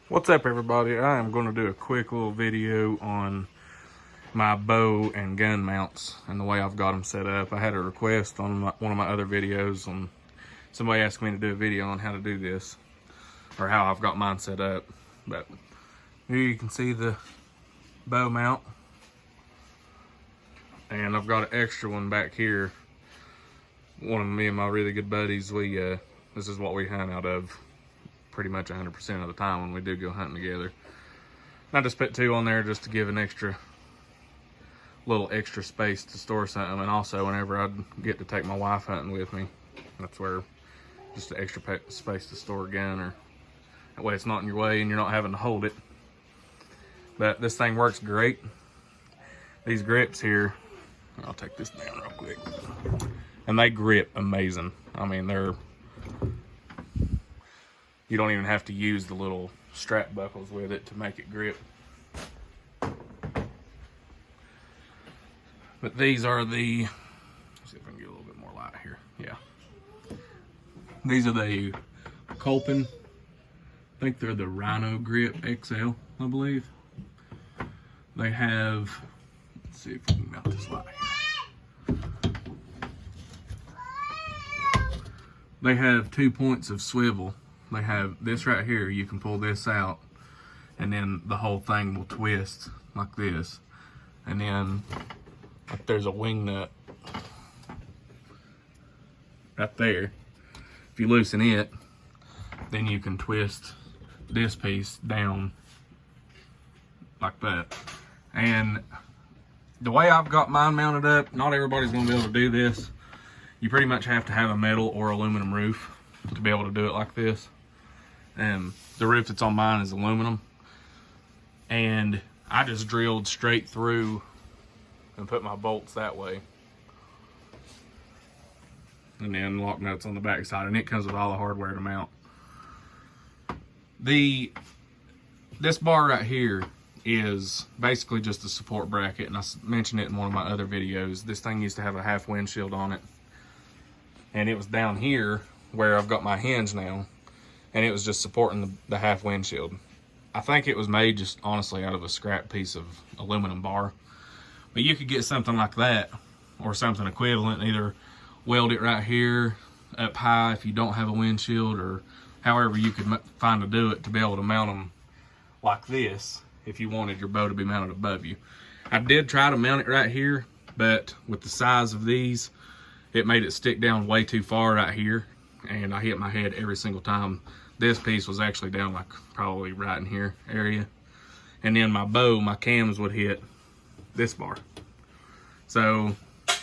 What's up, everybody? I am going to do a quick little video on my bow and gun mounts and the way I've got them set up. I had a request on one of my other videos, and somebody asked me to do a video on how to do this, or how I've got mine set up. But here you can see the bow mount, and I've got an extra one back here. One of me and my really good buddies, this is what we hunt out of pretty much 100% of the time when we do go hunting together. I just put two on there just to give an little extra space to store something, and also whenever I get to take my wife hunting with me, that's where just an extra space to store a gun, or that way it's not in your way and you're not having to hold it. But this thing works great. These grips here, I'll take this down real quick, and they grip amazing. I mean, you don't even have to use the little strap buckles with it to make it grip. But these are let's see if I can get a little bit more light here. Yeah. These are the Colpin. I think they're the Rhino Grip XL, I believe. They have, let's see if we can mount this light here. They have 2 points of swivel. They have this right here, you can pull this out, and then the whole thing will twist like this. And then there's a wing nut right there. If you loosen it, then you can twist this piece down like that. And the way I've got mine mounted up, not everybody's gonna be able to do this. You pretty much have to have a metal or aluminum roof to be able to do it like this. And the roof that's on mine is aluminum, and I just drilled straight through and put my bolts that way, and then lock nuts on the back side, and it comes with all the hardware to mount. This bar right here is basically just a support bracket, and I mentioned it in one of my other videos. This thing used to have a half windshield on it, and it was down here where I've got my hinge now, and it was just supporting the half windshield. I think it was made just honestly out of a scrap piece of aluminum bar, but you could get something like that or something equivalent, either weld it right here up high if you don't have a windshield, or however you could find to do it to be able to mount them like this if you wanted your bow to be mounted above you. I did try to mount it right here, but with the size of these, it made it stick down way too far right here, and I hit my head every single time. This piece was actually down like probably right in here area, and then my bow, my cams would hit this bar. So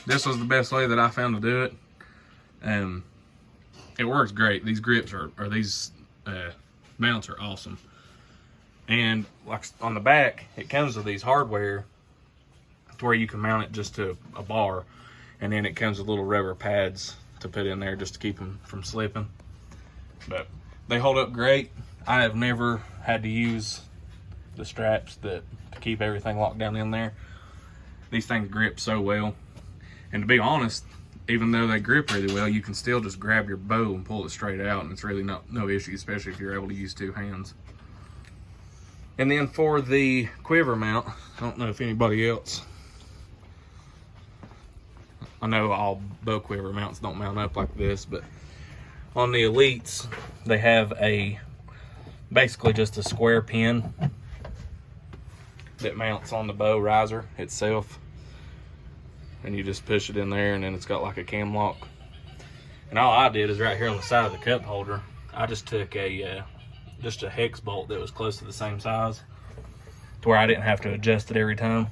this was the best way that I found to do it, and it works great. These grips these mounts are awesome. And like on the back, it comes with these hardware to where you can mount it just to a bar, and then it comes with little rubber pads to put in there just to keep them from slipping. But they hold up great. I have never had to use the straps to keep everything locked down in there. These things grip so well. And to be honest, even though they grip really well, you can still just grab your bow and pull it straight out, and it's really no issue, especially if you're able to use two hands. And then for the quiver mount, I don't know if anybody else, I know all bow quiver mounts don't mount up like this, but on the Elites, they have basically just a square pin that mounts on the bow riser itself, and you just push it in there, and then it's got like a cam lock. And all I did is right here on the side of the cup holder, I just took just a hex bolt that was close to the same size, to where I didn't have to adjust it every time.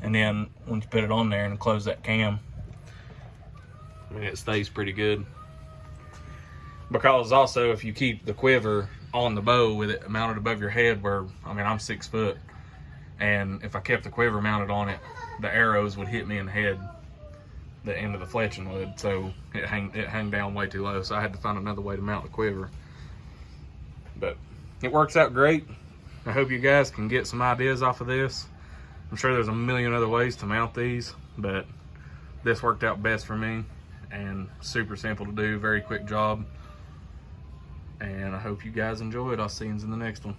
And then once you put it on there and close that cam, I mean, it stays pretty good. Because also, if you keep the quiver on the bow with it mounted above your head, where, I mean, I'm 6 foot, and if I kept the quiver mounted on it, the arrows would hit me in the head, the end of the fletching would, so it hung down way too low, so I had to find another way to mount the quiver. But it works out great. I hope you guys can get some ideas off of this. I'm sure there's a million other ways to mount these, but this worked out best for me, and super simple to do, very quick job. And I hope you guys enjoyed. I'll see you in the next one.